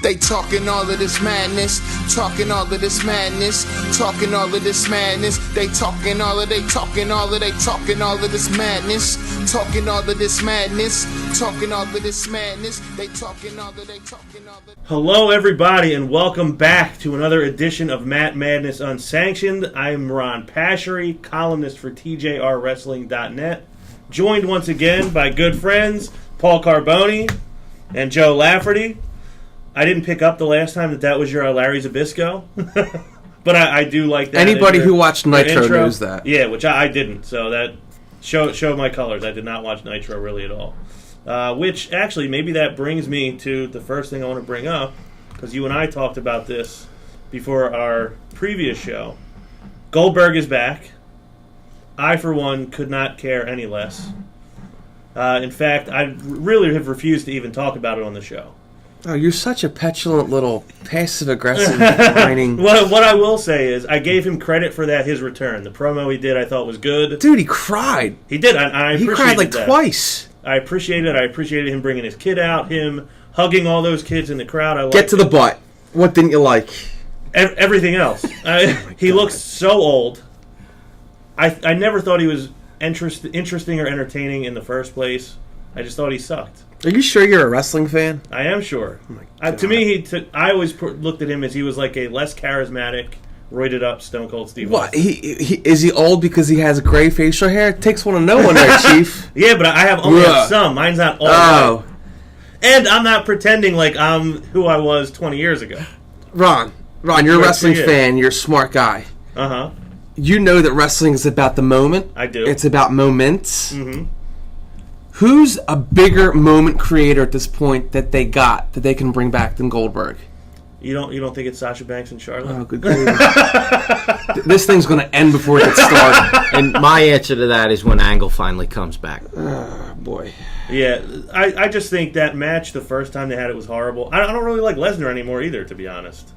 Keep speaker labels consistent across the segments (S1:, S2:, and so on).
S1: They talking all of this madness, talking all of this madness, talking all of this madness. They talking all of this madness, talking all of this madness, talking all of this madness. They talking all of
S2: Hello, everybody, and welcome back to another edition of Matt Madness Unsanctioned. I'm Ron Pasceri, columnist for TJRWrestling.net, joined once again by good friends Paul Carboni and Joe Lafferty. I didn't pick up the last time that was your Larry Zbyszko, but I do like that.
S3: Anybody who watched Nitro knows that.
S2: Yeah, which I didn't, so that showed my colors. I did not watch Nitro really at all. Which, actually, maybe that brings me to the first thing I want to bring up, because you and I talked about this before our previous show. Goldberg is back. I, for one, could not care any less. In fact, I really have refused to even talk about it on the show.
S3: Oh, you're such a petulant little passive-aggressive whining.
S2: What I will say is, I gave him credit for his return. The promo he did, I thought was good.
S3: Dude, he cried.
S2: He did. I appreciated that.
S3: He cried like twice.
S2: I appreciated it. I appreciated him bringing his kid out, him hugging all those kids in the crowd.
S3: Get to the butt. What didn't you like?
S2: Everything else. He looks so old. I never thought he was interesting or entertaining in the first place. I just thought he sucked.
S3: Are you sure you're a wrestling fan?
S2: I am sure. Oh to me, I always looked at him as he was like a less charismatic, roided up Stone Cold Steve
S3: What?
S2: Austin.
S3: Is he old because he has gray facial hair? It takes one to know one there, Chief.
S2: Yeah, but I have only have some. Mine's not all
S3: right.
S2: And I'm not pretending like I'm who I was 20 years ago.
S3: Ron, you're a wrestling fan. You're a smart guy.
S2: Uh-huh.
S3: You know that wrestling is about the moment.
S2: I do.
S3: It's about moments.
S2: Mm-hmm.
S3: Who's a bigger moment creator at this point that they can bring back than Goldberg?
S2: You don't think it's Sasha Banks and Charlotte?
S3: Oh, good grief. This thing's going to end before it gets started.
S4: And my answer to that is when Angle finally comes back.
S3: Oh, boy.
S2: Yeah, I just think that match, the first time they had it, was horrible. I don't really like Lesnar anymore either, to be honest.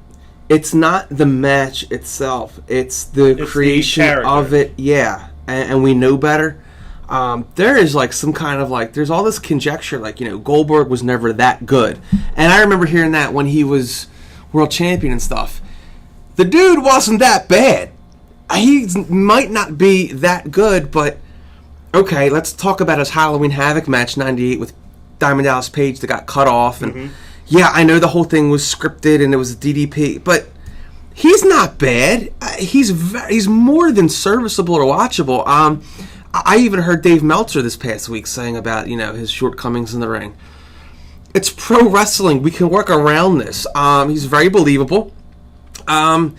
S3: It's not the match itself. It's the creation of it. Yeah, and we know better. There is like some kind of there's all this conjecture Goldberg was never that good. And I remember hearing that when he was world champion and stuff. The dude wasn't that bad. He might not be that good, but okay, let's talk about his Halloween Havoc match 98 with Diamond Dallas Page that got cut off. And yeah, I know the whole thing was scripted and it was a DDP, but he's not bad. He's more than serviceable or watchable. I even heard Dave Meltzer this past week saying about his shortcomings in the ring. It's pro wrestling. We can work around this. He's very believable.
S2: See,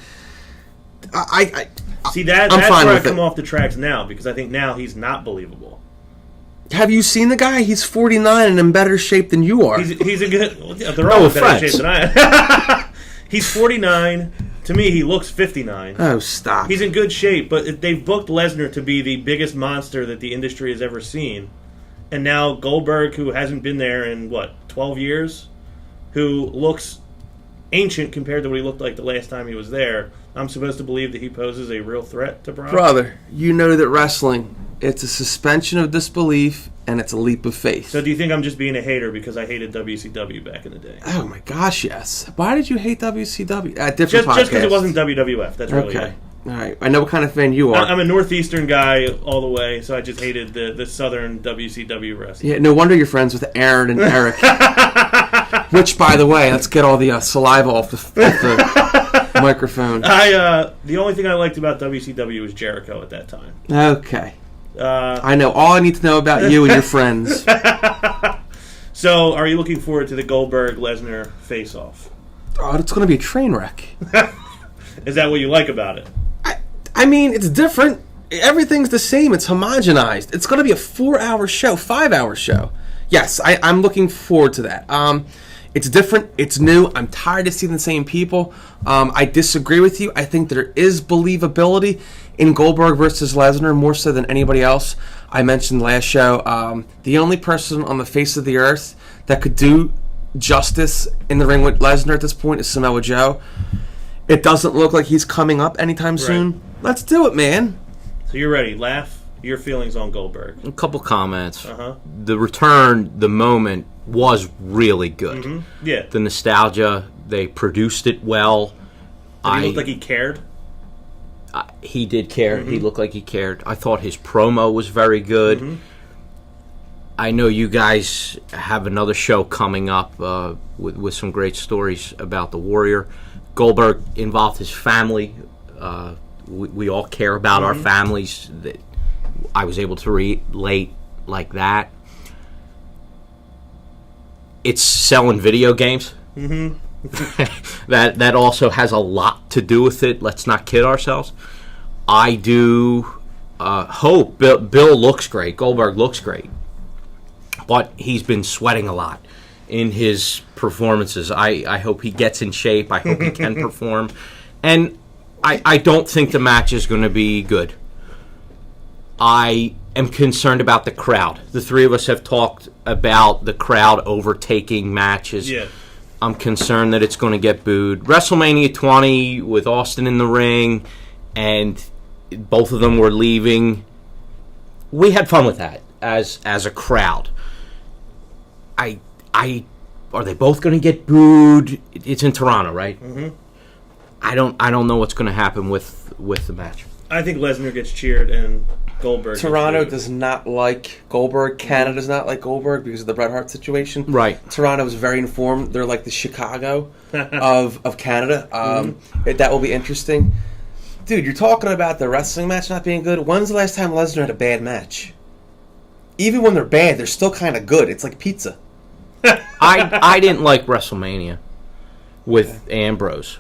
S2: that's where I come off the tracks now, because I think now he's not believable.
S3: Have you seen the guy? He's 49 and in better shape than you are.
S2: He's a good. They're all in better shape than I am. He's 49. To me, he looks 59.
S3: Oh, stop.
S2: He's in good shape, but they've booked Lesnar to be the biggest monster that the industry has ever seen. And now Goldberg, who hasn't been there in, 12 years? Who looks ancient compared to what he looked like the last time he was there. I'm supposed to believe that he poses a real threat to Brock?
S3: Brother, you know that wrestling, it's a suspension of disbelief and it's a leap of faith.
S2: So do you think I'm just being a hater because I hated WCW back in the day?
S3: Oh my gosh, yes. Why did you hate WCW?
S2: Just because it wasn't WWF. That's really
S3: okay. All right. I know what kind of fan you are.
S2: I'm a Northeastern guy all the way, so I just hated the Southern WCW wrestling.
S3: Yeah, no wonder you're friends with Aaron and Eric. Which, by the way, let's get all the saliva off the microphone.
S2: The only thing I liked about WCW was Jericho at that time.
S3: Okay. I know all I need to know about you and your friends.
S2: So, are you looking forward to the Goldberg-Lesnar face-off?
S3: Oh, it's going to be a train wreck.
S2: Is that what you like about it?
S3: I mean, it's different. Everything's the same. It's homogenized. It's going to be a 4-hour show, 5-hour show. Yes, I'm looking forward to that. It's different. It's new. I'm tired of seeing the same people. I disagree with you. I think there is believability in Goldberg versus Lesnar more so than anybody else. I mentioned last show, the only person on the face of the earth that could do justice in the ring with Lesnar at this point is Samoa Joe. It doesn't look like he's coming up anytime soon. Let's do it, man.
S2: So you're ready. Laugh. Your feelings on Goldberg.
S4: A couple comments. The return, the moment, was really good.
S2: Yeah.
S4: The nostalgia, They produced it well.
S2: Did he look like he cared?
S4: He did care. Mm-hmm. He looked like he cared. I thought his promo was very good. Mm-hmm. I know you guys have another show coming up with some great stories about the Warrior. Goldberg involved his family. We all care about our families. That I was able to relate like that. It's selling video games. Mm-hmm. that also has a lot to do with it. Let's not kid ourselves. I do hope Bill looks great. Goldberg looks great. But he's been sweating a lot in his performances. I hope he gets in shape. I hope he can perform. And I don't think the match is going to be good. I am concerned about the crowd. The three of us have talked about the crowd overtaking matches. Yeah. I'm concerned that it's going to get booed. WrestleMania 20 with Austin in the ring, and both of them were leaving. We had fun with that as a crowd. Are they both going to get booed? It's in Toronto, right? Mm-hmm. I don't know what's going to happen with the match.
S2: I think Lesnar gets cheered and Goldberg.
S3: Toronto does not like Goldberg. Canada does not like Goldberg because of the Bret Hart situation.
S4: Right.
S3: Toronto is very informed. They're like the Chicago of Canada. That will be interesting. Dude, you're talking about the wrestling match not being good. When's the last time Lesnar had a bad match? Even when they're bad, they're still kind of good. It's like pizza.
S4: I didn't like WrestleMania with Ambrose.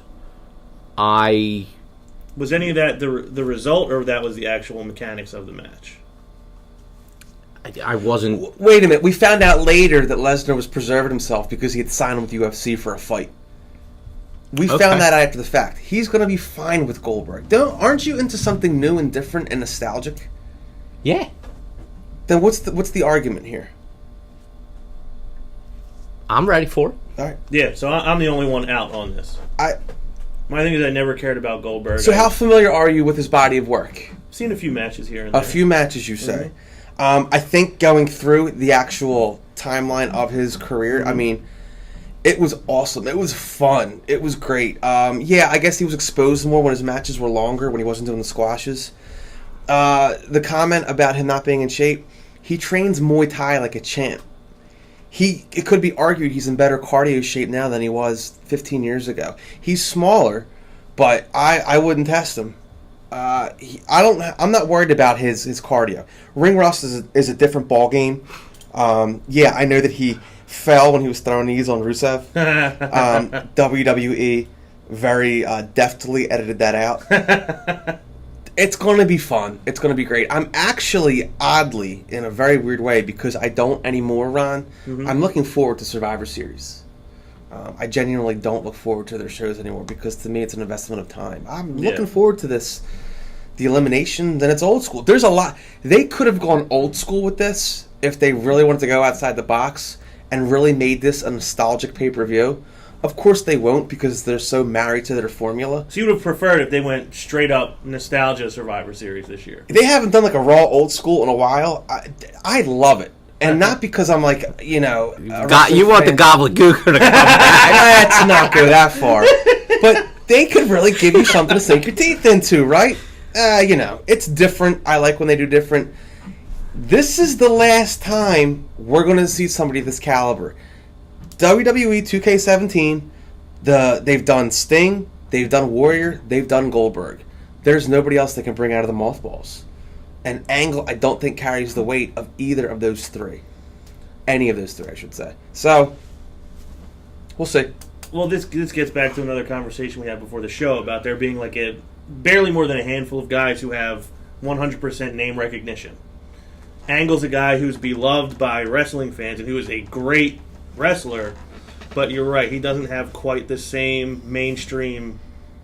S2: Was any of that the result, or that was the actual mechanics of the match?
S4: I wasn't...
S3: Wait a minute. We found out later that Lesnar was preserving himself because he had signed with the UFC for a fight. We found that out after the fact. He's going to be fine with Goldberg. Aren't you into something new and different and nostalgic?
S4: Yeah.
S3: Then what's the argument here?
S4: I'm ready for it.
S3: All right.
S2: Yeah, so I'm the only one out on this. My thing is I never cared about Goldberg.
S3: So how familiar are you with his body of work?
S2: I've seen a few matches here and there.
S3: A few matches, you say. I think going through the actual timeline of his career, I mean, it was awesome. It was fun. It was great. I guess he was exposed more when his matches were longer, when he wasn't doing the squashes. The comment about him not being in shape, he trains Muay Thai like a champ. It could be argued he's in better cardio shape now than he was 15 years ago. He's smaller, but I wouldn't test him. I'm not worried about his cardio. Ring rust is a different ball game. I know that he fell when he was throwing knees on Rusev. WWE very deftly edited that out. It's going to be fun. It's going to be great. I'm actually, oddly, in a very weird way, because I don't anymore, Ron, I'm looking forward to Survivor Series. I genuinely don't look forward to their shows anymore because, to me, it's an investment of time. I'm looking forward to this. The elimination, then it's old school. There's a lot. They could have gone old school with this if they really wanted to go outside the box and really made this a nostalgic pay-per-view. Of course they won't because they're so married to their formula.
S2: So you would have preferred if they went straight up nostalgia Survivor Series this year?
S3: They haven't done like a Raw old school in a while. I love it. And not because I'm like, you want
S4: the gobbledygook to come back.
S3: Let's not go that far. But they could really give you something to sink your teeth into, right? It's different. I like when they do different. This is the last time we're going to see somebody this caliber. WWE 2K17, they've done Sting, they've done Warrior, they've done Goldberg. There's nobody else they can bring out of the mothballs. And Angle, I don't think, carries the weight of either of those three. Any of those three, I should say. So, we'll see.
S2: Well, this gets back to another conversation we had before the show about there being like barely more than a handful of guys who have 100% name recognition. Angle's a guy who's beloved by wrestling fans and who is a great wrestler, but you're right, he doesn't have quite the same mainstream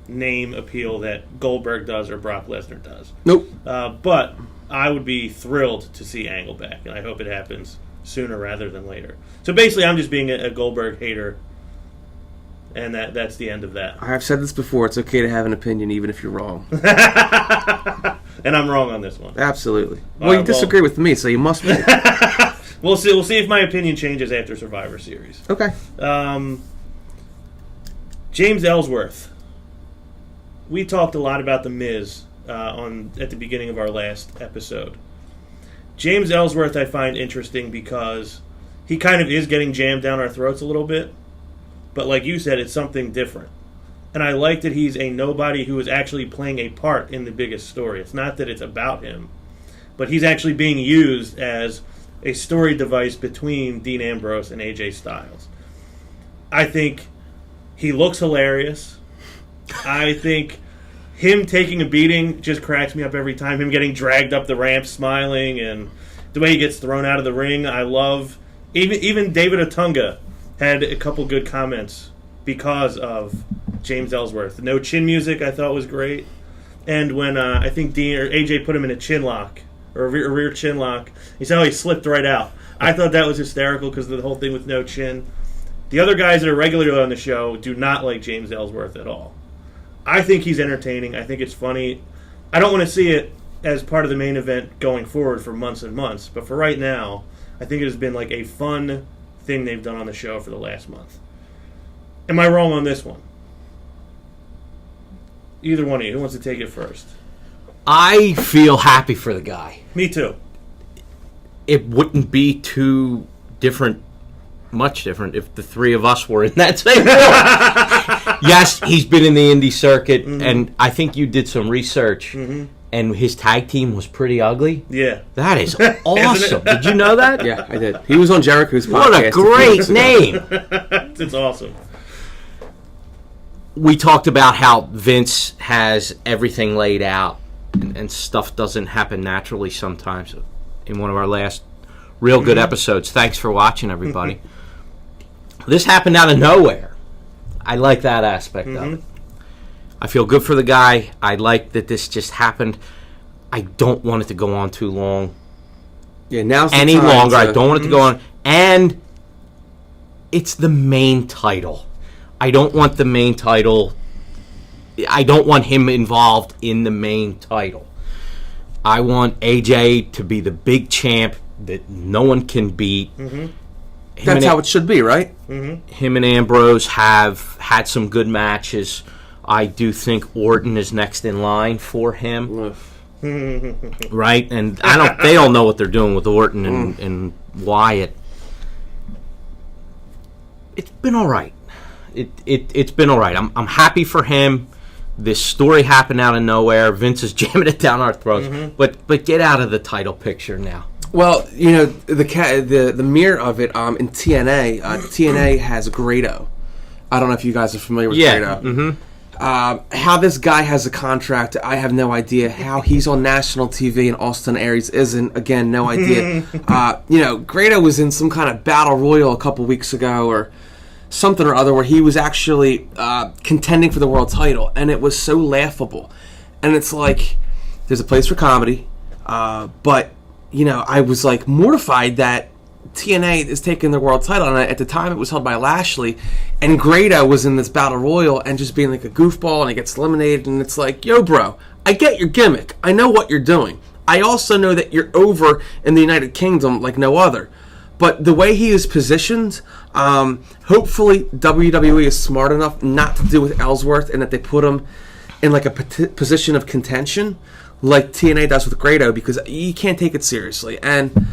S2: name appeal that Goldberg does or Brock Lesnar does.
S3: Nope.
S2: But I would be thrilled to see Angle back, and I hope it happens sooner rather than later. So basically, I'm just being a Goldberg hater, and that's the end of that.
S3: I've said this before, it's okay to have an opinion even if you're wrong.
S2: And I'm wrong on this one.
S3: Absolutely. Well, you disagree with me, so you must be.
S2: We'll see if my opinion changes after Survivor Series.
S3: Okay.
S2: James Ellsworth. We talked a lot about The Miz at the beginning of our last episode. James Ellsworth I find interesting because he kind of is getting jammed down our throats a little bit. But like you said, it's something different. And I like that he's a nobody who is actually playing a part in the biggest story. It's not that it's about him, but he's actually being used as a story device between Dean Ambrose and AJ Styles. I think he looks hilarious. I think him taking a beating just cracks me up every time. Him getting dragged up the ramp smiling and the way he gets thrown out of the ring, I love. Even David Otunga had a couple good comments because of James Ellsworth. The no chin music I thought was great. And when I think Dean or AJ put him in a chin lock, or a rear chin lock, he said, he slipped right out. I thought that was hysterical because of the whole thing with no chin. The other guys that are regularly on the show do not like James Ellsworth at all. I think he's entertaining. I think it's funny. I don't want to see it as part of the main event going forward for months and months, but for right now, I think it has been like a fun thing they've done on the show for the last month. Am I wrong on this one? Either one of you. Who wants to take it first?
S4: I feel happy for the guy.
S2: Me too.
S4: It wouldn't be too different, much different, if the three of us were in that same role. Yes, he's been in the indie circuit, and I think you did some research, and his tag team was pretty ugly.
S2: Yeah.
S4: That is awesome. Did you know that?
S3: Yeah, I did. He was on Jericho's podcast.
S4: What a great name.
S2: It's awesome.
S4: We talked about how Vince has everything laid out, and stuff doesn't happen naturally sometimes in one of our last real good episodes. Thanks for watching, everybody. This happened out of nowhere. I like that aspect of it. I feel good for the guy. I like that this just happened. I don't want it to go on too long.
S3: Yeah, now's the
S4: any
S3: time
S4: longer. I don't want it to go on. And it's the main title. I don't want the main title. I don't want him involved in the main title. I want AJ to be the big champ that no one can beat.
S3: That's how it should be, right?
S4: Him and Ambrose have had some good matches. I do think Orton is next in line for him. Right? And they don't know what they're doing with Orton and Wyatt. It's been all right. It's been all right. I'm happy for him. This story happened out of nowhere. Vince is jamming it down our throats. But get out of the title picture now.
S3: Well, you know, the mirror of it in TNA, TNA has Grado. I don't know if you guys are familiar with Grado. How this guy has a contract, I have no idea. How he's on national TV and Austin Aries isn't, again, no idea. You know, Grado was in some kind of battle royal a couple weeks ago or something or other where he was actually contending for the world title, and it was so laughable. And it's like, there's a place for comedy, but, you know, I was like mortified that TNA is taking the world title, and at the time it was held by Lashley, and Grado was in this battle royal and just being like a goofball, and he gets eliminated, and it's like, yo, bro, I get your gimmick. I know what you're doing. I also know that you're over in the United Kingdom like no other. But the way he is positioned, hopefully WWE is smart enough not to do with Ellsworth, and that they put him in like a position of contention like TNA does with Grado, because you can't take it seriously. And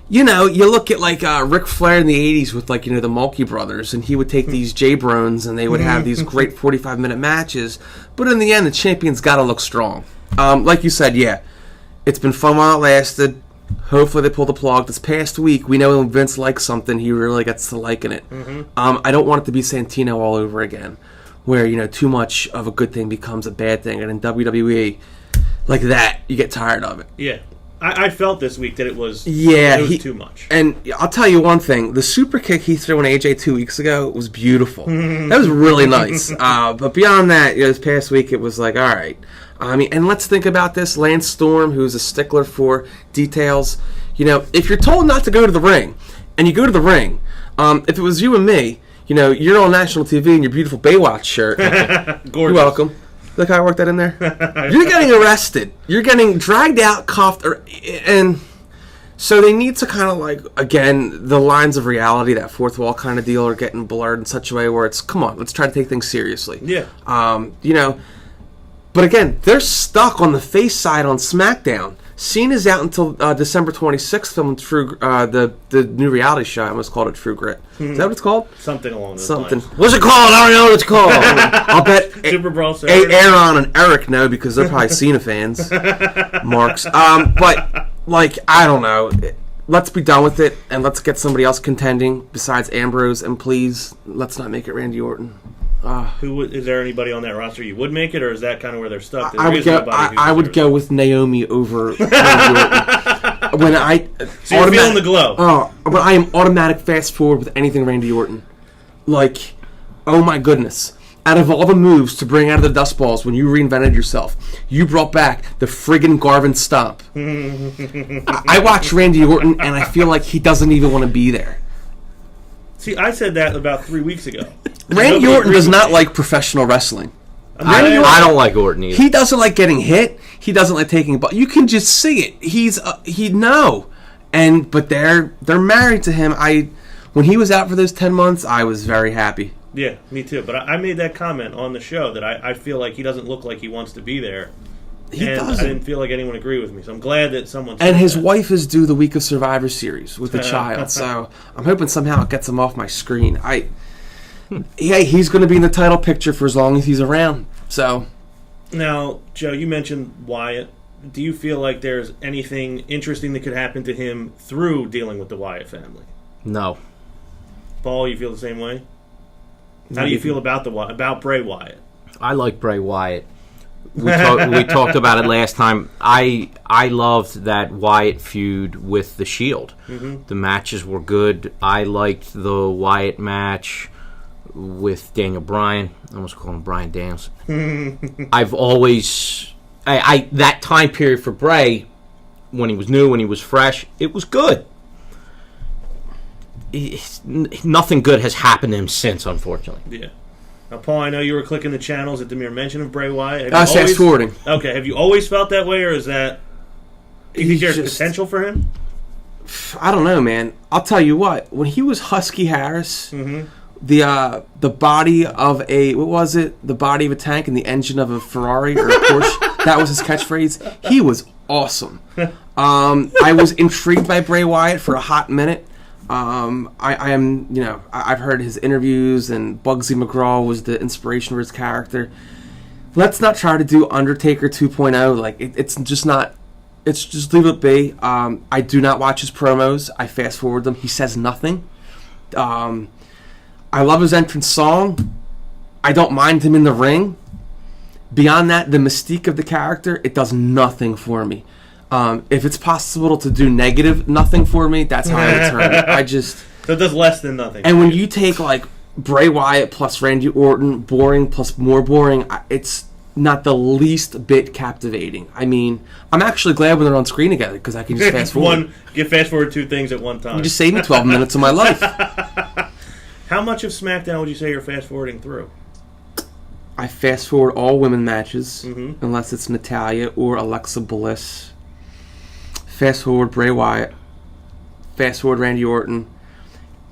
S3: you know, you look at like Ric Flair in the 80s with like, you know, the Mulkey brothers, and he would take these J-Brones and they would have these great 45-minute matches, but in the end the champion's got to look strong. Like you said, yeah, it's been fun while it lasted. Hopefully they pull the plug. This past week, we know when Vince likes something, he really gets to liking it. I don't want it to be Santino all over again, where, you know, too much of a good thing becomes a bad thing, and in WWE, like that, you get tired of it.
S2: Yeah. I felt this week that it was too much.
S3: And I'll tell you one thing. The super kick he threw on AJ 2 weeks ago was beautiful. That was really nice. But beyond that, you know, this past week, it was like, all right. I mean, and let's think about this. Lance Storm, who's a stickler for details. You know, if you're told not to go to the ring, and you go to the ring, if it was you and me, you know, you're on national TV in your beautiful Baywatch shirt. You're welcome. Look how I worked that in there. You're getting arrested. You're getting dragged out, cuffed, and So they need to kind of like, again, the lines of reality, that fourth wall kind of deal, are getting blurred in such a way where it's, come on, let's try to take things seriously.
S2: Yeah.
S3: You know, but again, they're stuck on the face side on SmackDown. Cena's out until December 26th filming True, the new reality show. I almost called it True Grit. Is that what it's called?
S2: Something along those lines.
S3: What's it called? I don't know what it's called. I'll bet
S2: Super Brawl Saturday.
S3: Aaron and Eric know because they're probably Cena fans. Marks. But, like, I don't know. Let's be done with it, and let's get somebody else contending besides Ambrose, and please, let's not make it Randy Orton.
S2: Is there anybody on that roster you would make it, or is that kind of where they're stuck?
S3: I would go with Naomi over Randy Orton.
S2: So you're feeling the glow.
S3: But I am automatic fast forward with anything Randy Orton. Like, oh my goodness. Out of all the moves to bring out of the dust balls when you reinvented yourself, you brought back the friggin' Garvin Stomp. I watch Randy Orton and I feel like he doesn't even want to be there.
S2: See, I said that about 3 weeks ago.
S3: Randy Orton does not like professional wrestling.
S4: I don't like Orton either.
S3: He doesn't like getting hit. He doesn't like taking, but you can just see it. But they're married to him. When he was out for those 10 months, I was very happy.
S2: Yeah, me too. But I made that comment on the show that I feel like he doesn't look like he wants to be there.
S3: He doesn't.
S2: I didn't feel like anyone agreed with me, so I'm glad that someone said
S3: And his
S2: that.
S3: wife is due the week of Survivor Series with the child, so I'm hoping somehow it gets him off my screen. He's going to be in the title picture for as long as he's around. So
S2: now, Joe, you mentioned Wyatt. Do you feel like there's anything interesting that could happen to him through dealing with the Wyatt family?
S4: No.
S2: Paul, you feel the same way? How do you feel about Bray Wyatt?
S4: I like Bray Wyatt. We talked about it last time. I loved that Wyatt feud with the Shield. Mm-hmm. The matches were good. I liked the Wyatt match with Daniel Bryan. I almost call him Bryan Danielson. I've always that time period for Bray, when he was new, when he was fresh, it was good. Nothing good has happened to him since, unfortunately.
S2: Yeah. Now, Paul, I know you were clicking the channels at the mere mention of Bray Wyatt.
S3: Fast forwarding.
S2: Okay, have you always felt that way, or is that... Do you think there's potential for him?
S3: I don't know, man. I'll tell you what. When he was Husky Harris,
S2: mm-hmm.
S3: the body of a... What was it? The body of a tank and the engine of a Ferrari or a Porsche. That was his catchphrase. He was awesome. I was intrigued by Bray Wyatt for a hot minute. I've heard his interviews, and Bugsy McGraw was the inspiration for his character. Let's not try to do Undertaker 2.0. Like, it's just not. It's just leave it be. I do not watch his promos. I fast forward them. He says nothing. I love his entrance song. I don't mind him in the ring. Beyond that, the mystique of the character, it does nothing for me. If it's possible to do negative nothing for me, that's how I would turn it.
S2: So it does less than nothing.
S3: And when you take like Bray Wyatt plus Randy Orton, boring plus more boring, it's not the least bit captivating. I mean, I'm actually glad when they're on screen together because I can just fast forward.
S2: Fast forward two things at one time.
S3: You just saved me 12 minutes of my life.
S2: How much of SmackDown would you say you're fast forwarding through?
S3: I fast forward all women matches,
S2: mm-hmm.
S3: unless it's Natalya or Alexa Bliss. Fast forward Bray Wyatt. Fast forward Randy Orton.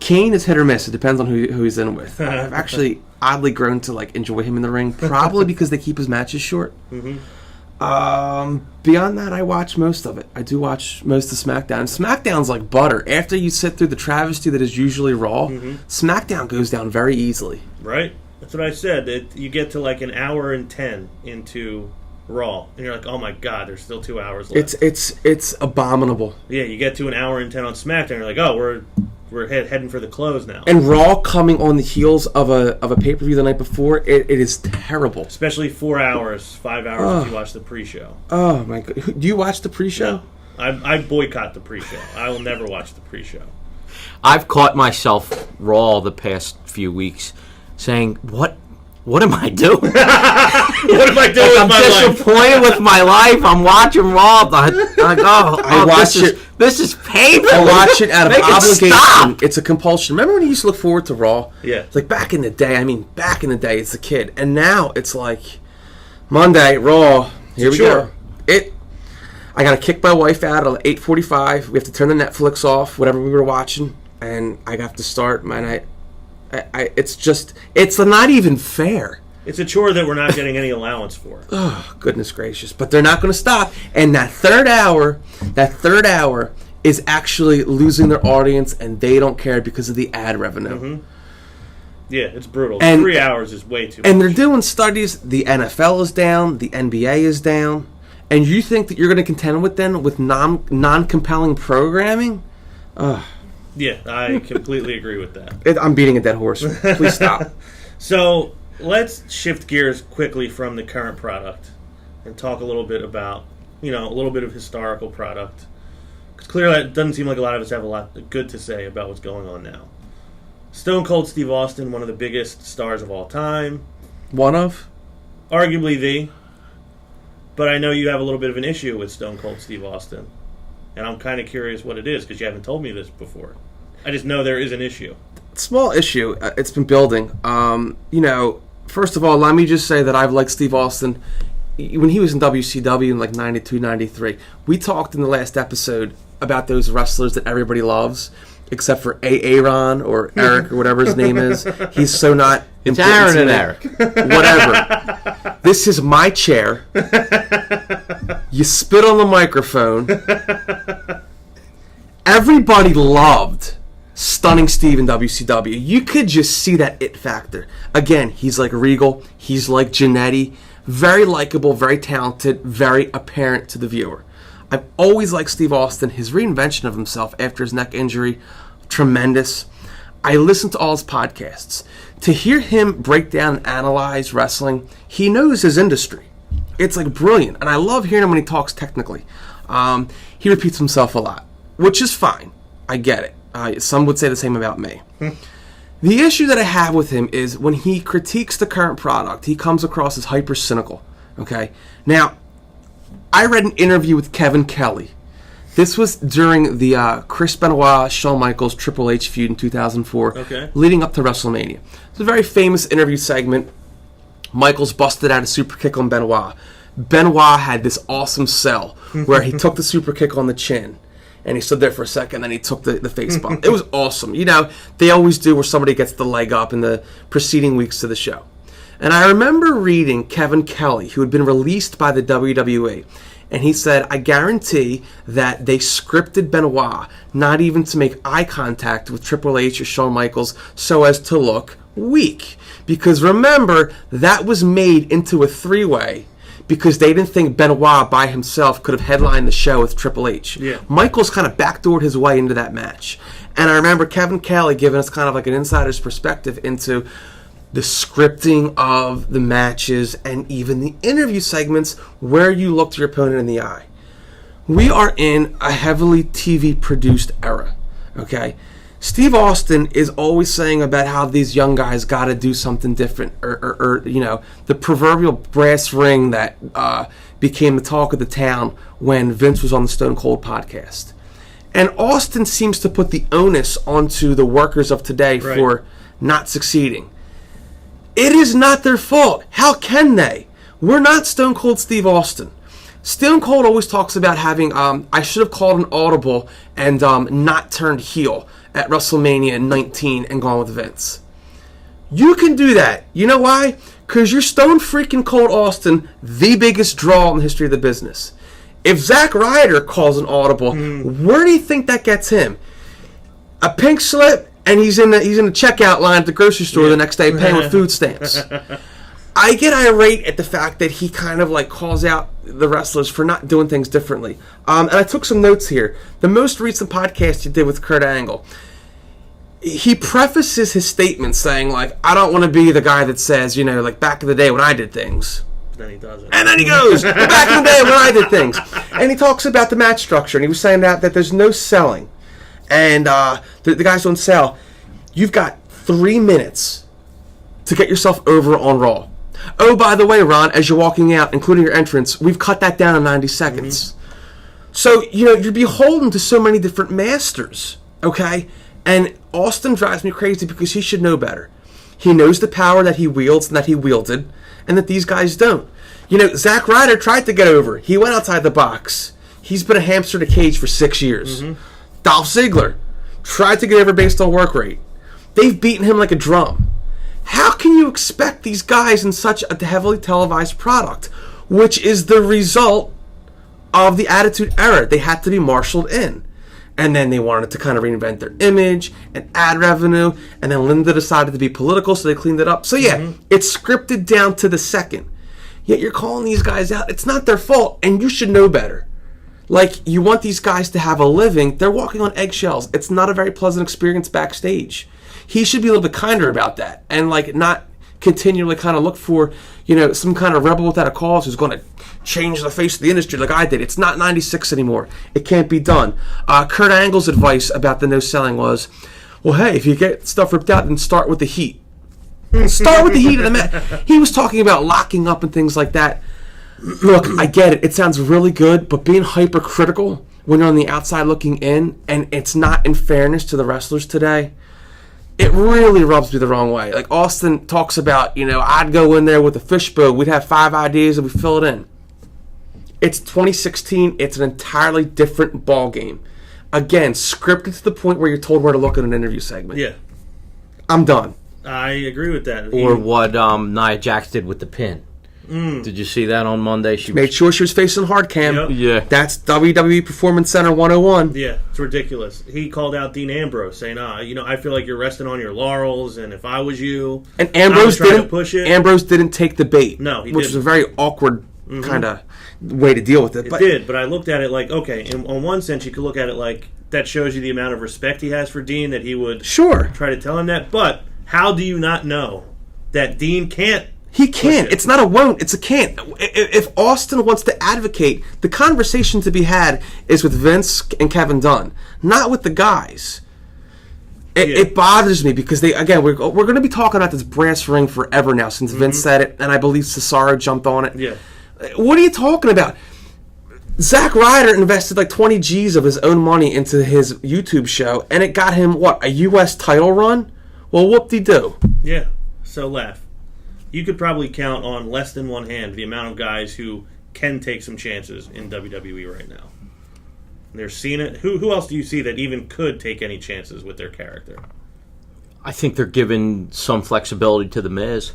S3: Kane is hit or miss. It depends on who he's in with. I've actually oddly grown to like enjoy him in the ring, probably because they keep his matches short.
S2: Mm-hmm.
S3: Beyond that, I watch most of it. I do watch most of SmackDown. SmackDown's like butter. After you sit through the travesty that is usually Raw,
S2: mm-hmm.
S3: SmackDown goes down very easily.
S2: Right. That's what I said. You get to like an hour and 10 into Raw, and you're like, oh my god, there's still 2 hours left.
S3: It's abominable.
S2: Yeah, you get to an hour and 10 on SmackDown, you're like, oh, we're heading for the close now.
S3: And Raw coming on the heels of a pay-per-view the night before, it is terrible.
S2: Especially 4 hours, 5 hours if you watch the pre-show.
S3: Oh my god. Do you watch the pre-show?
S2: No. I boycott the pre-show. I will never watch the pre-show.
S4: I've caught myself Raw the past few weeks saying, what am I doing?
S2: What am I doing with my life?
S4: I'm disappointed with my life. I'm watching Raw. I'm like, I watch it. This is painful.
S3: I watch it out of obligation.
S4: Stop.
S3: It's a compulsion. Remember when you used to look forward to Raw?
S2: Yeah.
S3: It's like back in the day. I mean, back in the day, it's a kid. And now it's like Monday, Raw. Here we go. I got to kick my wife out at 8:45. We have to turn the Netflix off, whatever we were watching, and I have to start my night. It's not even fair.
S2: It's a chore that we're not getting any allowance for.
S3: Oh, goodness gracious. But they're not going to stop. And that third hour is actually losing their audience, and they don't care because of the ad revenue.
S2: Mm-hmm. Yeah, it's brutal.
S3: And
S2: 3 hours is way too much.
S3: And they're doing studies. The NFL is down. The NBA is down. And you think that you're going to contend with them with non-compelling programming?
S2: Yeah, I completely agree with that.
S3: I'm beating a dead horse. Please stop.
S2: So let's shift gears quickly from the current product and talk a little bit about, a little bit of historical product. Because clearly it doesn't seem like a lot of us have a lot good to say about what's going on now. Stone Cold Steve Austin, one of the biggest stars of all time.
S3: One of?
S2: Arguably the. But I know you have a little bit of an issue with Stone Cold Steve Austin. And I'm kind of curious what it is, because you haven't told me this before. I just know there is an issue.
S3: Small issue. It's been building. First of all, let me just say that I've liked Steve Austin when he was in WCW in like 92, 93. We talked in the last episode about those wrestlers that everybody loves, except for Aaron or Eric or whatever his name is. He's so not
S4: it's
S3: important.
S4: Aaron and Eric.
S3: Whatever. This is my chair. You spit on the microphone. Everybody loved Stunning Steve in WCW. You could just see that it factor. Again, he's like Regal. He's like Jannetty. Very likable, very talented, very apparent to the viewer. I've always liked Steve Austin. His reinvention of himself after his neck injury, tremendous. I listened to all his podcasts. To hear him break down and analyze wrestling, he knows his industry. It's like brilliant. And I love hearing him when he talks technically. He repeats himself a lot, which is fine. I get it. Some would say the same about me. The issue that I have with him is when he critiques the current product, he comes across as hyper cynical. Okay? Now, I read an interview with Kevin Kelly. This was during the Chris Benoit, Shawn Michaels, Triple H feud in 2004, leading up to WrestleMania. It's a very famous interview segment. Michaels busted out a super kick on Benoit. Benoit had this awesome sell where he took the super kick on the chin, and he stood there for a second, then he took the face bump. It was awesome. They always do where somebody gets the leg up in the preceding weeks to the show. And I remember reading Kevin Kelly, who had been released by the WWE, and he said, I guarantee that they scripted Benoit not even to make eye contact with Triple H or Shawn Michaels so as to look weak. Because remember, that was made into a three-way because they didn't think Benoit by himself could have headlined the show with Triple H.
S2: Yeah.
S3: Michaels kind of backdoored his way into that match. And I remember Kevin Kelly giving us kind of like an insider's perspective into the scripting of the matches and even the interview segments where you looked your opponent in the eye. We are in a heavily TV-produced era, okay? Steve Austin is always saying about how these young guys got to do something different, or the proverbial brass ring that became the talk of the town when Vince was on the Stone Cold podcast. And Austin seems to put the onus onto the workers of today for not succeeding. It is not their fault. How can they? We're not Stone Cold Steve Austin. Stone Cold always talks about having, I should have called an audible and not turned heel at WrestleMania 19 and gone with Vince. You can do that. You know why? Because you're Stone freaking Cold Austin, the biggest draw in the history of the business. If Zack Ryder calls an audible, where do you think that gets him? A pink slip, and he's in the checkout line at the grocery store the next day paying with food stamps. I get irate at the fact that he kind of like calls out the wrestlers for not doing things differently. And I took some notes here. The most recent podcast you did with Kurt Angle, he prefaces his statement saying like, I don't want to be the guy that says, like back in the day when I did things.
S2: Then he doesn't.
S3: And then he goes, back in the day when I did things. And he talks about the match structure, and he was saying that there's no selling. And the guys don't sell. You've got 3 minutes to get yourself over on Raw. Oh, by the way, Ron, as you're walking out, including your entrance, we've cut that down to 90 seconds. So, you're beholden to so many different masters, okay? And Austin drives me crazy because he should know better. He knows the power that he wields and that he wielded, and that these guys don't. Zack Ryder tried to get over. He went outside the box. He's been a hamster in a cage for 6 years. Dolph Ziggler tried to get over based on work rate. They've beaten him like a drum. How can you expect these guys in such a heavily televised product, which is the result of the Attitude Era? They had to be marshaled in. And then they wanted to kind of reinvent their image and add revenue. And then Linda decided to be political, so they cleaned it up. So yeah, it's scripted down to the second. Yet you're calling these guys out. It's not their fault, and you should know better. Like, you want these guys to have a living. They're walking on eggshells. It's not a very pleasant experience backstage. He should be a little bit kinder about that. And, like, not continually kind of look for, you know, some kind of rebel without a cause who's going to change the face of the industry like I did. It's not 96 anymore. It can't be done. Kurt Angle's advice about the no selling was, well, hey, if you get stuff ripped out, then start with the heat. Start with the heat of the match. He was talking about locking up and things like that. Look, I get it. It sounds really good, but being hypercritical when you're on the outside looking in, and it's not in fairness to the wrestlers today, it really rubs me the wrong way. Like Austin talks about, you know, I'd go in there with a fishbowl. We'd have 5 ideas and we fill it in. It's 2016. It's an entirely different ball game. Again, scripted to the point where you're told where to look at an interview segment.
S2: Yeah.
S3: I'm done.
S2: I agree with that.
S4: Or what Nia Jax did with the pin. Did you see that on Monday? She
S3: made sure she was facing hard cam.
S2: Yep.
S4: Yeah.
S3: That's WWE Performance Center 101.
S2: Yeah, it's ridiculous. He called out Dean Ambrose saying, you know, I feel like you're resting on your laurels, and if I was you,
S3: and Ambrose
S2: I would try
S3: didn't
S2: to push it.
S3: Ambrose didn't take the bait.
S2: No, he
S3: which
S2: didn't.
S3: is a very awkward kind of way to deal with it.
S2: It did, but I looked at it like, okay, on one sense, you could look at it like that shows you the amount of respect he has for Dean, that he would try to tell him that. But how do you not know that Dean can't?
S3: He can't. It's not a won't. It's a can't. If Austin wants to advocate, the conversation to be had is with Vince and Kevin Dunn, not with the guys. It bothers me because we're going to be talking about this brass ring forever now since Vince said it, and I believe Cesaro jumped on it.
S2: Yeah.
S3: What are you talking about? Zack Ryder invested like 20 G's of his own money into his YouTube show, and it got him, a U.S. title run? Well, whoop-de-doo.
S2: Yeah, so laugh. You could probably count on less than one hand the amount of guys who can take some chances in WWE right now. There's Cena. Who else do you see that even could take any chances with their character?
S4: I think they're giving some flexibility to The Miz.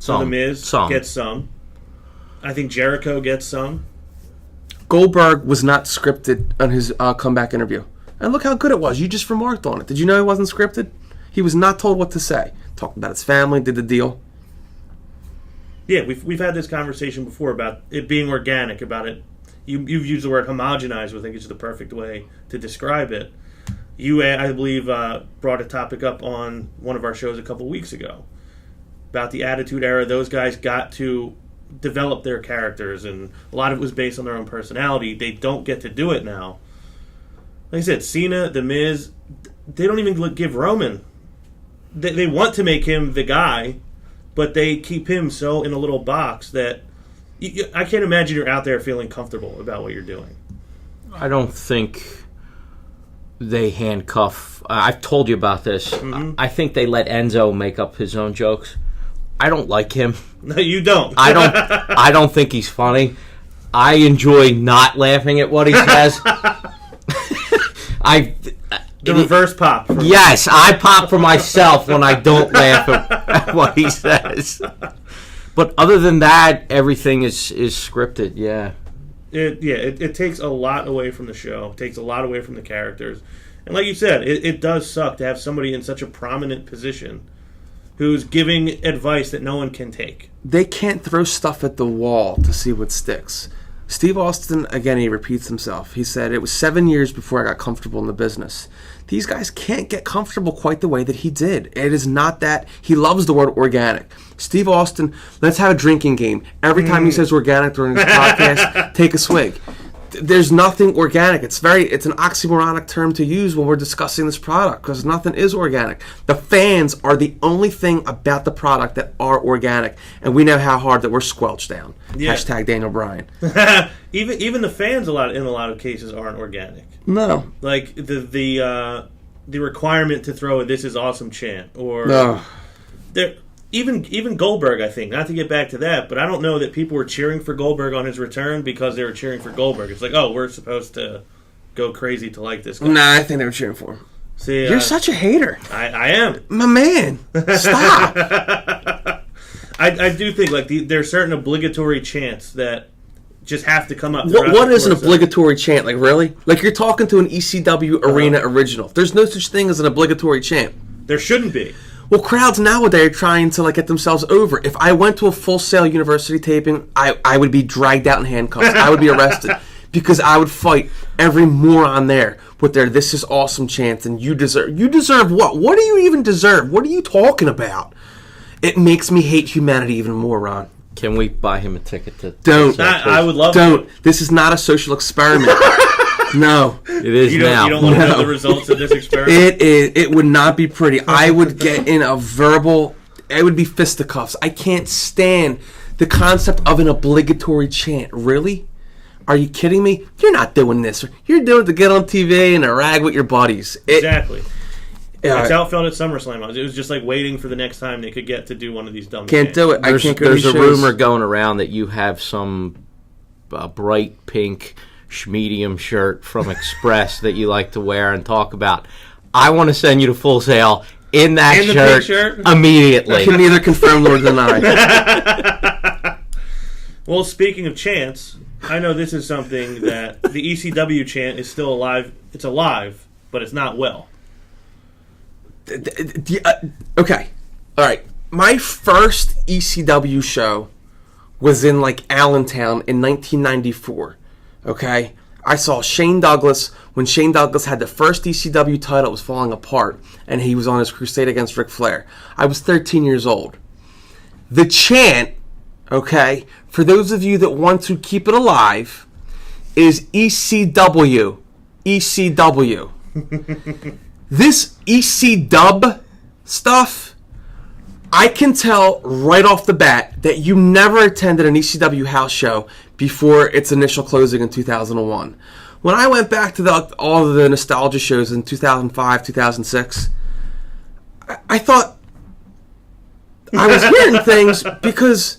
S2: The Miz gets some. I think Jericho gets some.
S3: Goldberg was not scripted on his comeback interview. And look how good it was. You just remarked on it. Did you know it wasn't scripted? He was not told what to say. Talked about his family, did the deal.
S2: Yeah, we've had this conversation before about it being organic, about it. You've used the word homogenized, I think it's the perfect way to describe it. You, I believe, brought a topic up on one of our shows a couple weeks ago about the Attitude Era. Those guys got to develop their characters, and a lot of it was based on their own personality. They don't get to do it now. Like I said, Cena, The Miz, they don't even give Roman. They want to make him the guy, but they keep him so in a little box that I can't imagine you're out there feeling comfortable about what you're doing.
S4: I don't think they handcuff. I've told you about this. I think they let Enzo make up his own jokes. I don't like him.
S2: No, you don't.
S4: I don't think he's funny. I enjoy not laughing at what he says.
S2: The reverse pop.
S4: Yes, I pop for myself when I don't laugh at what he says. But other than that, everything is scripted, yeah.
S2: It takes a lot away from the show. It takes a lot away from the characters. And like you said, it does suck to have somebody in such a prominent position who's giving advice that no one can take.
S3: They can't throw stuff at the wall to see what sticks. Steve Austin, again, he repeats himself. He said, it was 7 years before I got comfortable in the business. These guys can't get comfortable quite the way that he did. It is not that. He loves the word organic. Steve Austin, let's have a drinking game. Every time he says organic during his podcast, take a swig. There's nothing organic. It's an oxymoronic term to use when we're discussing this product because nothing is organic. The fans are the only thing about the product that are organic, and we know how hard that we're squelched down. Yeah. Hashtag Daniel Bryan.
S2: Even the fans in a lot of cases aren't organic.
S3: No.
S2: Like the requirement to throw a "This is awesome" chant, or even Goldberg, I think, not to get back to that, but I don't know that people were cheering for Goldberg on his return because they were cheering for Goldberg. It's like, oh, we're supposed to go crazy to like this guy.
S3: Nah, I think they were cheering for him.
S2: See,
S3: You're such a hater.
S2: I am.
S3: My man, stop.
S2: I do think like there's certain obligatory chants that just have to come up.
S3: What is an obligatory chant? Like, really? Like, you're talking to an ECW Arena original. There's no such thing as an obligatory chant.
S2: There shouldn't be.
S3: Well, crowds nowadays are trying to, like, get themselves over. If I went to a Full Sail University taping, I would be dragged out in handcuffs. I would be arrested because I would fight every moron there with their "this is awesome" chants. And you deserve what? What do you even deserve? What are you talking about? It makes me hate humanity even more, Ron.
S4: Can we buy him a ticket to...
S3: Don't.
S2: I would love
S3: to. This is not a social experiment. No.
S4: It is now.
S2: You don't want to know the results of this experiment?
S3: It would not be pretty. I would get in a verbal... It would be fisticuffs. I can't stand the concept of an obligatory chant. Really? Are you kidding me? You're not doing this. You're doing it to get on TV and a rag with your buddies.
S2: Exactly. That's how it felt at SummerSlam. It was just like waiting for the next time they could get to do one of these dumb
S3: Can't do it.
S4: There's a rumor going around that you have some bright pink medium shirt from Express that you like to wear and talk about. I want to send you to Full Sail in that shirt immediately.
S3: I can neither confirm nor deny.
S2: Well, speaking of chants, I know this is something that the ECW chant is still alive. It's alive, but it's not well.
S3: Okay. All right. My first ECW show was in, like, Allentown in 1994. Okay? I saw Shane Douglas when Shane Douglas had the first ECW title. It was falling apart, and he was on his crusade against Ric Flair. I was 13 years old. The chant, okay, for those of you that want to keep it alive, is ECW. ECW. This EC dub stuff, I can tell right off the bat that you never attended an ECW house show before its initial closing in 2001. When I went back to all of the nostalgia shows in 2005, 2006, I thought I was hearing things because,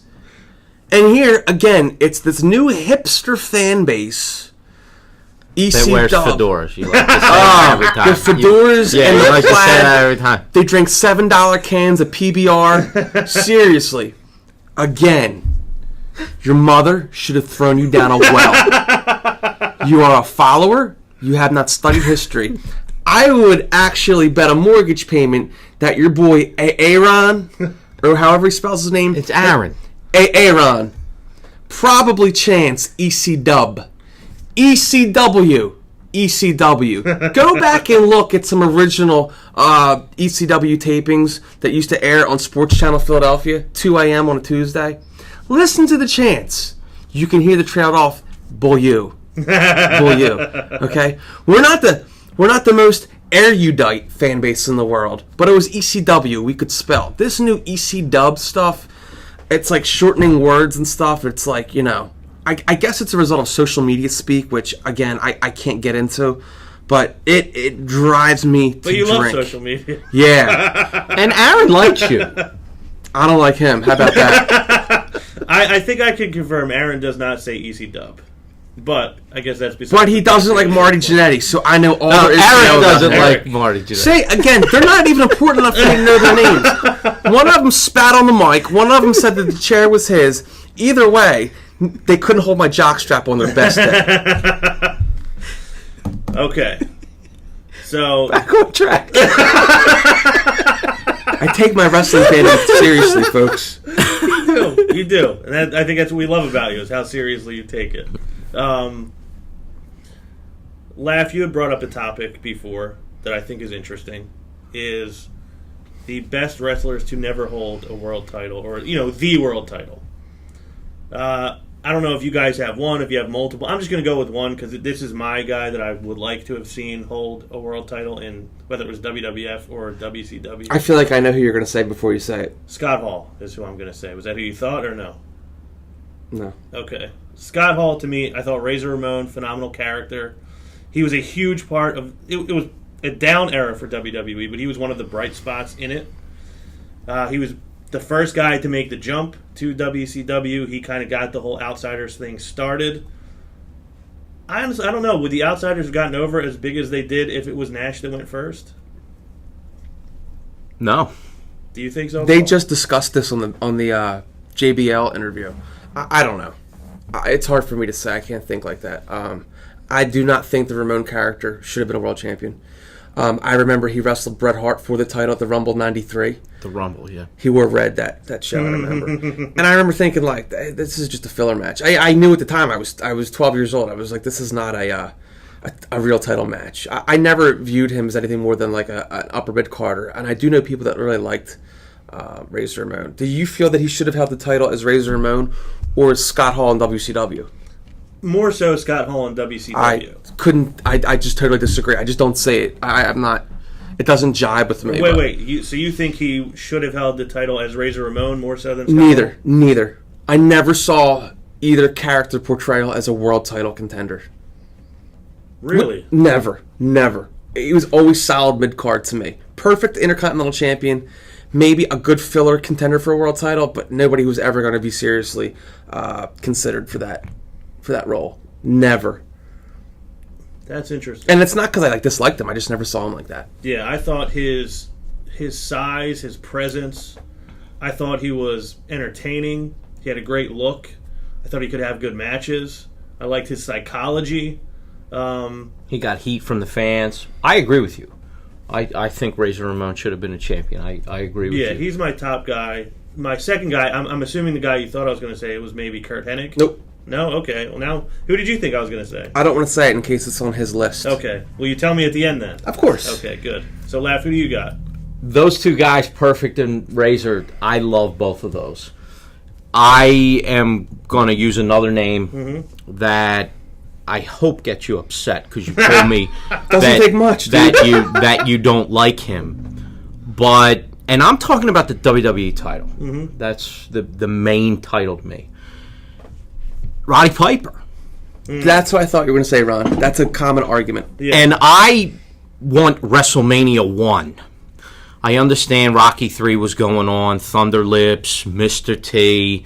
S3: and here, again, it's this new hipster fan base. EC
S4: that wears
S3: dub.
S4: fedoras. You like to say that every time.
S3: The fedoras and the
S4: like to say
S3: plaid.
S4: that every time.
S3: They drink $7 cans of PBR. Seriously. Again, your mother should have thrown you down a well. You are a follower. You have not studied history. I would actually bet a mortgage payment that your boy Aaron, or however he spells his name.
S4: It's Aaron.
S3: Aaron probably chants EC dub. ECW. ECW. Go back and look at some original ECW tapings that used to air on Sports Channel Philadelphia, 2 a.m. on a Tuesday. Listen to the chants. You can hear the trailed off, "Bull you." Bull you. Okay? We're not the most erudite fan base in the world, but it was ECW. We could spell. This new EC dub stuff, it's like shortening words and stuff. It's like, you know, I guess it's a result of social media speak, which, again, I can't get into, but it drives me to drink.
S2: But you love social media.
S3: Yeah.
S4: And Aaron likes you.
S3: I don't like him. How about that?
S2: I think I can confirm Aaron does not say EC dub. But I guess that's besides.
S3: But he doesn't like Marty Jannetty, so I know all there is to know
S4: Aaron
S3: about
S4: doesn't
S3: him.
S4: like Marty Jannetty.
S3: Say, again, they're not even important enough for me to know their names. One of them spat on the mic. One of them said that the chair was his. Either way, they couldn't hold my jockstrap on their best day.
S2: Okay. So
S3: Back on track. I take my wrestling fandom seriously, folks.
S2: You do. And I think that's what we love about you, is how seriously you take it. Laugh, you had brought up a topic before that I think is interesting, is the best wrestlers to never hold a world title, or, you know, the world title. I don't know if you guys have one, if you have multiple. I'm just going to go with one because this is my guy that I would like to have seen hold a world title in, whether it was WWF or WCW.
S3: I feel like I know who you're going to say before you say it.
S2: Scott Hall is who I'm going to say. Was that who you thought, or no?
S3: No.
S2: Okay. Scott Hall, to me, I thought Razor Ramon, phenomenal character. He was a huge part of... It was a down era for WWE, but he was one of the bright spots in it. He was the first guy to make the jump to WCW. He kind of got the whole Outsiders thing started. I don't know. Would the Outsiders have gotten over as big as they did if it was Nash that went first?
S4: No.
S2: Do you think so?
S3: They
S2: Paul?
S3: just discussed this on the JBL interview. I don't know. It's hard for me to say. I can't think like that. I do not think the Ramon character should have been a world champion. I remember he wrestled Bret Hart for the title at the Rumble '93.
S4: The Rumble, yeah.
S3: He wore red that show, I remember. And I remember thinking, like, this is just a filler match. I knew at the time, I was 12 years old. I was like, this is not a real title match. I never viewed him as anything more than like an upper mid-carder. And I do know people that really liked Razor Ramon. Do you feel that he should have held the title as Razor Ramon or as Scott Hall in WCW?
S2: More so Scott Hall in WCW.
S3: I just totally disagree. I just don't say it. I'm not. It doesn't jibe with me.
S2: Wait. So you think he should have held the title as Razor Ramon more so than Scott Hall?
S3: Neither. I never saw either character portrayal as a world title contender.
S2: Really?
S3: Never. He was always solid mid-card to me. Perfect Intercontinental Champion. Maybe a good filler contender for a world title, but nobody who's ever going to be seriously considered for that role. Never.
S2: That's interesting.
S3: And it's not because I disliked him. I just never saw him like that.
S2: Yeah, I thought his size, his presence, I thought he was entertaining. He had a great look. I thought he could have good matches. I liked his psychology.
S4: He got heat from the fans. I agree with you. I think Razor Ramon should have been a champion. I agree with you.
S2: Yeah, he's my top guy. My second guy, I'm assuming the guy you thought I was going to say was maybe Kurt Hennig.
S3: Nope.
S2: No? Okay. Well, now, who did you think I was going to say?
S3: I don't want to say it in case it's on his list.
S2: Okay. Will you tell me at the end then?
S3: Of course.
S2: Okay, good. So, Laugh, who do you got?
S4: Those two guys, Perfect and Razor, I love both of those. I am going to use another name that I hope gets you upset because you told me
S3: Doesn't take much, dude.
S4: that you don't like him. But, and I'm talking about the WWE title. That's the main title to me. Roddy Piper.
S3: That's what I thought you were going to say, Ron. That's a common argument.
S2: Yeah.
S4: And I want WrestleMania 1. I understand Rocky 3 was going on, Thunder Lips, Mr. T,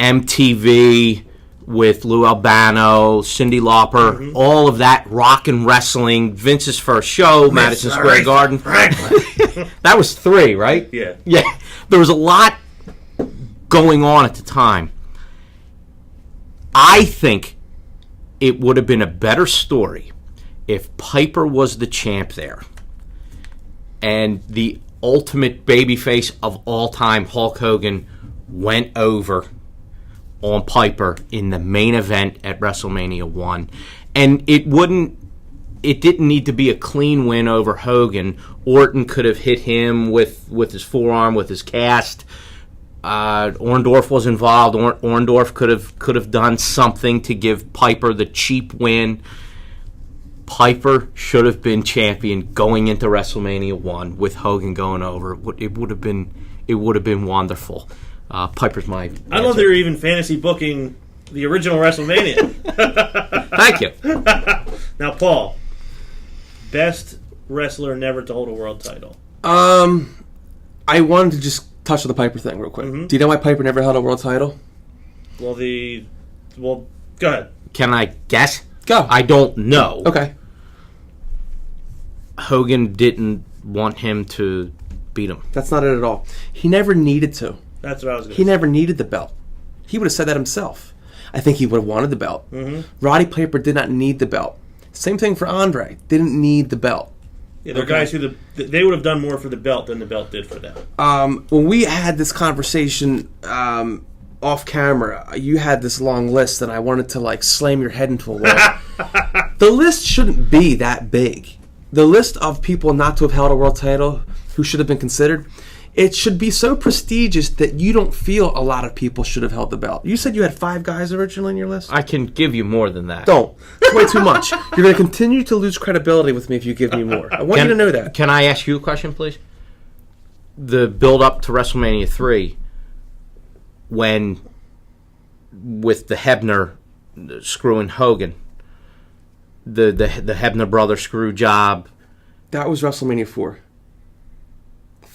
S4: MTV with Lou Albano, Cyndi Lauper, all of that rock and wrestling, Vince's first show, Madison Square Garden. That was 3, right?
S2: Yeah.
S4: Yeah. There was a lot going on at the time. I think it would have been a better story if Piper was the champ there and the ultimate babyface of all time, Hulk Hogan, went over on Piper in the main event at WrestleMania 1. And it didn't need to be a clean win over Hogan. Orton could have hit him with his forearm, with his cast. Orndorff was involved. Orndorff could have done something to give Piper the cheap win. Piper should have been champion going into WrestleMania 1 with Hogan going over. It would have been wonderful. Piper's my answer.
S2: I love they were even fantasy booking the original WrestleMania.
S4: Thank you.
S2: Now, Paul, best wrestler never to hold a world title.
S3: I wanted to just touch on the Piper thing real quick. Do you know why Piper never held a world title?
S2: Well, go ahead.
S4: Can I guess?
S3: Go.
S4: I don't know.
S3: Okay.
S4: Hogan didn't want him to beat him.
S3: That's not it at all. He never needed to.
S2: That's what I was going to say.
S3: He never needed the belt. He would have said that himself. I think he would have wanted the belt. Roddy Piper did not need the belt. Same thing for Andre. Didn't need the belt.
S2: Yeah, they're guys who they would have done more for the belt than the belt did for them.
S3: When we had this conversation off camera, you had this long list, and I wanted to slam your head into a wall. The list shouldn't be that big. The list of people not to have held a world title who should have been considered, it should be so prestigious that you don't feel a lot of people should have held the belt. You said you had 5 guys originally in your list?
S4: I can give you more than that.
S3: Don't. It's way too much. You're going to continue to lose credibility with me if you give me more. I want you to know that.
S4: Can I ask you a question, please? The build-up to WrestleMania 3, when, with the Hebner screwing Hogan, the Hebner brother screw job.
S3: That was WrestleMania 4.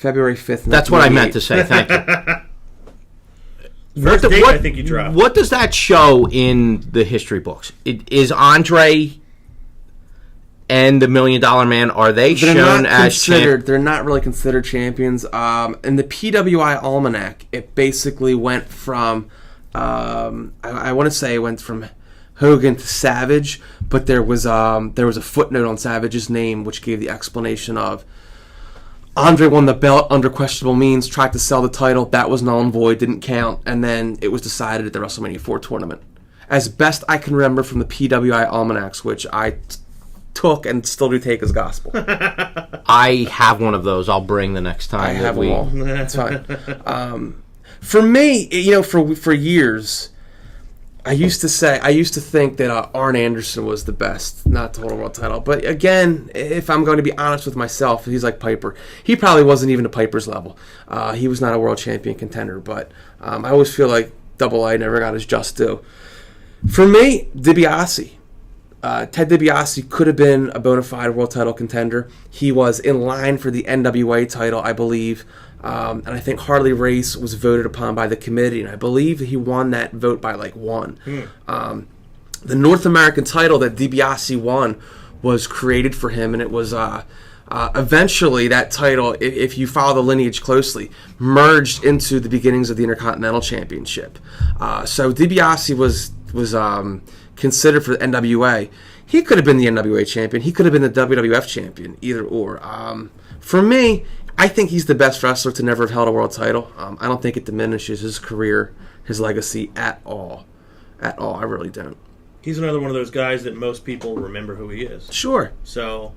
S3: February 5th.
S4: That's what I meant to say. Thank you.
S2: First date, I think you dropped.
S4: What does that show in the history books? Is Andre and the $1 Million Man, are they shown as
S3: they're not really considered champions. In the PWI Almanac, it basically went from I want to say it went from Hogan to Savage, but there was a footnote on Savage's name which gave the explanation of Andre won the belt under questionable means, tried to sell the title, that was null and void, didn't count, and then it was decided at the WrestleMania 4 tournament. As best I can remember from the PWI Almanacs, which I took and still do take as gospel.
S4: I have one of those. I'll bring the next time.
S3: I have them all. That's fine. For me, for years, I used to think that Arn Anderson was the best, not total world title. But again, if I'm going to be honest with myself, he's like Piper. He probably wasn't even to Piper's level. He was not a world champion contender. But I always feel like Double I never got his just due. For me, DiBiase. Ted DiBiase could have been a bona fide world title contender. He was in line for the NWA title, I believe. And I think Harley Race was voted upon by the committee, and I believe he won that vote by like 1. The North American title that DiBiase won was created for him, and it was eventually that title, if you follow the lineage closely, merged into the beginnings of the Intercontinental Championship. So DiBiase was considered for the NWA. He could have been the NWA champion. He could have been the WWF champion, either or. For me, I think he's the best wrestler to never have held a world title. I don't think it diminishes his career, his legacy at all. At all, I really don't.
S2: He's another one of those guys that most people remember who he is.
S3: Sure.
S2: So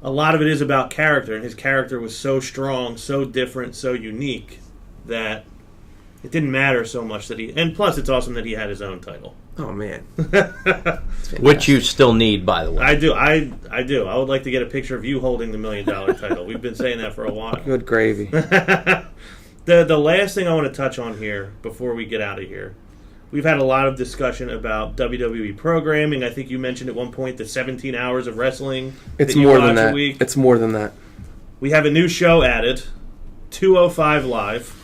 S2: a lot of it is about character, and his character was so strong, so different, so unique that it didn't matter so much that he... And plus, it's awesome that he had his own title.
S3: Oh, man.
S4: Which you still need, by the way.
S2: I do. I do. I would like to get a picture of you holding the $1 Million title. We've been saying that for a while.
S3: Good gravy.
S2: The last thing I want to touch on here before we get out of here, we've had a lot of discussion about WWE programming. I think you mentioned at one point the 17 hours of wrestling.
S3: It's more than that. It's more than that.
S2: We have a new show added, 205 Live.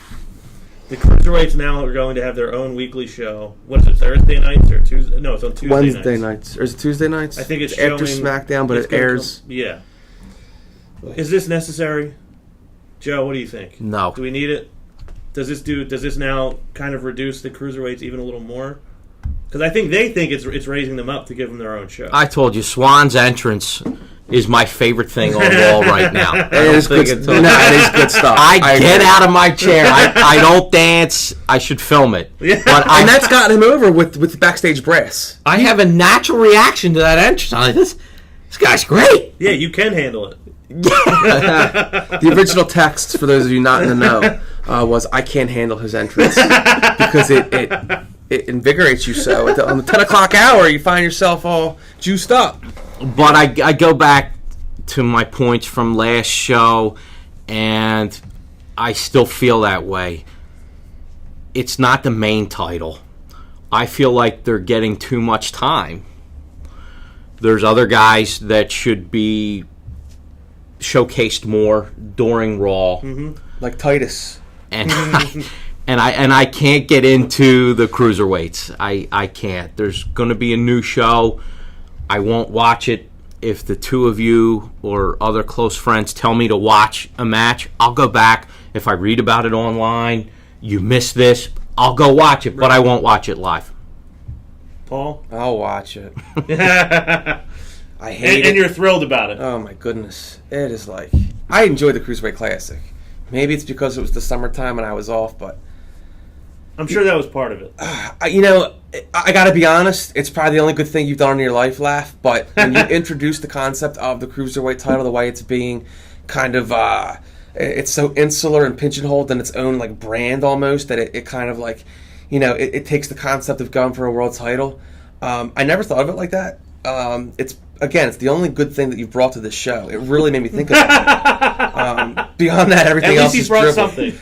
S2: The Cruiserweights now are going to have their own weekly show. What is it, Thursday nights or Tuesday? No, it's on Tuesday
S3: Wednesday nights. Or is it Tuesday nights?
S2: I think it's
S3: after SmackDown, but it airs.
S2: Yeah. Is this necessary? Joe, what do you think?
S4: No.
S2: Do we need it? Does this now kind of reduce the Cruiserweights even a little more? Because I think they think it's raising them up to give them their own show.
S4: I told you, Swan's entrance is my favorite thing on the wall right now.
S3: It is good stuff.
S4: I get out of my chair. I don't dance. I should film it.
S2: Yeah.
S4: But
S3: and that's gotten him over with the backstage brass.
S4: I have a natural reaction to that entrance. I'm like, this guy's great.
S2: Yeah, you can handle it.
S3: The original text, for those of you not in the know, was, I can't handle his entrance. Because it invigorates you so. On the 10 o'clock hour, you find yourself all juiced up.
S4: But I go back to my points from last show, and I still feel that way. It's not the main title. I feel like they're getting too much time. There's other guys that should be showcased more during Raw.
S3: Mm-hmm. Like Titus.
S4: And I can't get into the Cruiserweights. I can't. There's going to be a new show. I won't watch it. If the two of you or other close friends tell me to watch a match, I'll go back. If I read about it online, you missed this, I'll go watch it, but I won't watch it live.
S2: Paul?
S3: I'll watch it. I hate it.
S2: And you're thrilled about it.
S3: Oh, my goodness. It is like... I enjoyed the Cruiserweight Classic. Maybe it's because it was the summertime and I was off, but...
S2: I'm sure that was part of it.
S3: I got to be honest, it's probably the only good thing you've done in your life, Laugh, but when you introduce the concept of the Cruiserweight title, the way it's being kind of, it's so insular and pigeonholed in its own, like, brand almost, that it kind of, like, it takes the concept of going for a world title. I never thought of it like that. It's the only good thing that you've brought to this show. It really made me think about it. Beyond that, everything else is
S2: brought
S3: dribble.
S2: Something.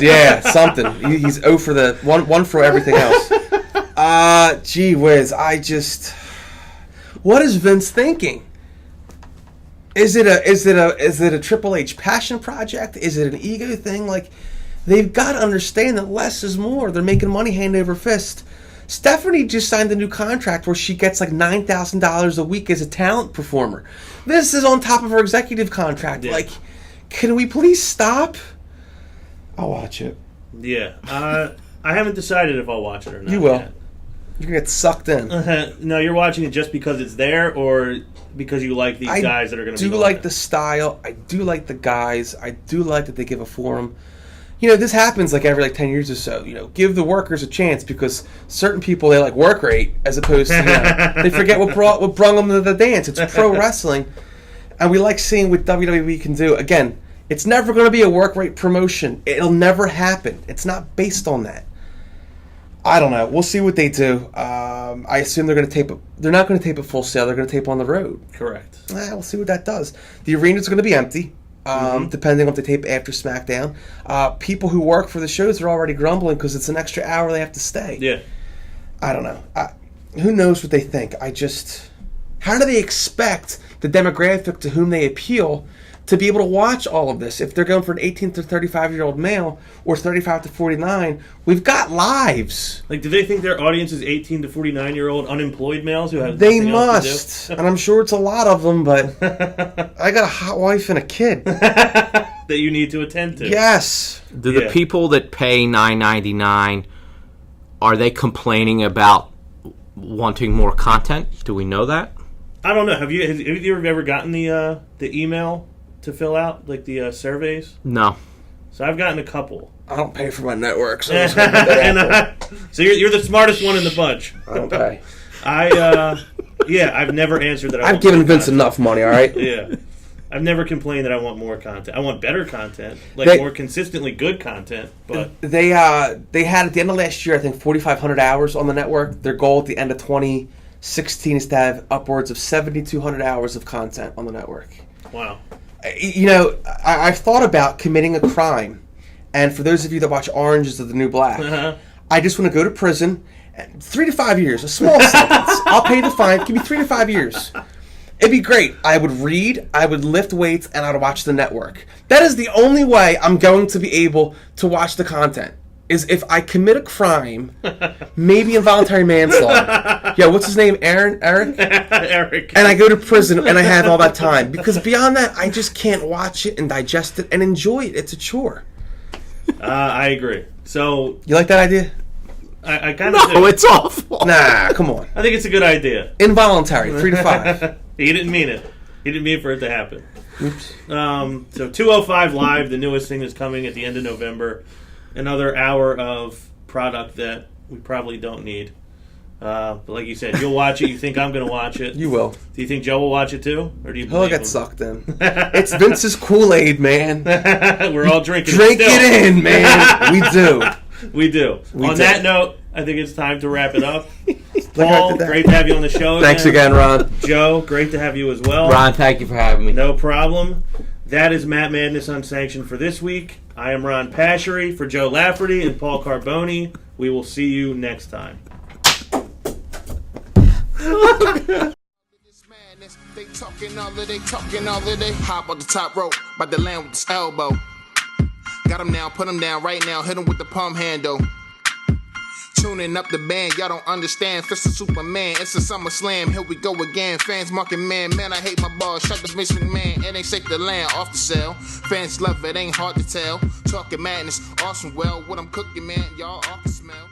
S3: Yeah, something. He's 0 for the one for everything else. Gee whiz, what is Vince thinking? Is it a Triple H passion project? Is it an ego thing? Like, they've got to understand that less is more. They're making money hand over fist. Stephanie just signed a new contract where she gets like $9,000 a week as a talent performer. This is on top of her executive contract. Yeah. Like, can we please stop? I'll watch it.
S2: Yeah. I haven't decided if I'll watch it or not.
S3: You will.
S2: Yet.
S3: You're going to get sucked in.
S2: No, you're watching it just because it's there or because you like these guys that are going to be
S3: I do like the style. I do like the guys. I do like that they give a forum. You know, this happens like every 10 years or so. You know, give the workers a chance because certain people, they like work rate as opposed to, they forget what brung them to the dance. It's pro wrestling. And we like seeing what WWE can do. Again, it's never going to be a work rate promotion. It'll never happen. It's not based on that. I don't know. We'll see what they do. I assume they're going to tape it. They're not going to tape it Full Sail. They're going to tape on the road.
S2: Correct.
S3: We'll see what that does. The arena's going to be empty, depending on if they tape after SmackDown. People who work for the shows are already grumbling because it's an extra hour they have to stay.
S2: Yeah.
S3: I don't know. Who knows what they think? How do they expect the demographic to whom they appeal to be able to watch all of this? If they're going for an 18 to 35-year-old male or 35 to 49, we've got lives.
S2: Like, do they think their audience is 18 to 49-year-old unemployed males who have
S3: They
S2: nothing
S3: must.
S2: else to do?
S3: And I'm sure it's a lot of them, but I got a hot wife and a kid.
S2: That you need to attend to.
S3: Yes.
S4: Do the people that pay $9.99, are they complaining about wanting more content? Do we know that?
S2: I don't know. Have you ever gotten the email to fill out, like the surveys?
S4: No.
S2: So I've gotten a couple.
S3: I don't pay for my network, so
S2: so you're the smartest one in the bunch.
S3: I don't pay.
S2: I've never answered that.
S3: I've given Vince enough money, all right?
S2: Yeah. I've never complained that I want more content. I want better content, more consistently good content. But
S3: they had at the end of last year, I think 4,500 hours on the network. Their goal at the end of 2016 is to have upwards of 7,200 hours of content on the network.
S2: Wow.
S3: You know, I've thought about committing a crime, and for those of you that watch Orange is the New Black, I just want to go to prison, 3 to 5 years, a small sentence. I'll pay the fine. Give me 3 to 5 years. It'd be great. I would read, I would lift weights, and I would watch the network. That is the only way I'm going to be able to watch the content, is if I commit a crime, maybe involuntary manslaughter. Yeah, what's his name? Eric?
S2: Eric.
S3: And I go to prison and I have all that time. Because beyond that, I just can't watch it and digest it and enjoy it. It's a chore.
S2: I agree. So
S3: you like that idea?
S2: I kind of do.
S4: No, it's awful.
S3: Nah, come on.
S2: I think it's a good idea.
S3: Involuntary, 3 to 5.
S2: He didn't mean it. He didn't mean for it to happen. Oops. So 205 Live, the newest thing is coming at the end of November. Another hour of product that we probably don't need. But like you said, you'll watch it. You think I'm going to watch it.
S3: You will.
S2: Do you think Joe will watch it too? Or do you
S3: He'll get sucked in. It's Vince's Kool-Aid, man.
S2: We're all drinking
S3: Drink it in, man. We do.
S2: We do. On that note, I think it's time to wrap it up. Paul, great to have you on the show.
S3: Thanks again, Ron.
S2: Joe, great to have you as well.
S4: Ron, thank you for having me.
S2: No problem. That is Matt Madness Unsanctioned for this week. I am Ron Pasceri for Joe Lafferty and Paul Carboni. We will see you next time.
S1: They talking all of they hop on the top rope, by the land with this elbow. Got him now, put him down right now, hit him with the palm handle. Tuning up the band, y'all don't understand. Fist of Superman, it's a SummerSlam. Here we go again. Fans marking man, I hate my balls. Shut the Vince McMahon, it ain't safe to land off the cell. Fans love it, ain't hard to tell. Talking madness, awesome. Well, what I'm cooking, man, y'all off the smell.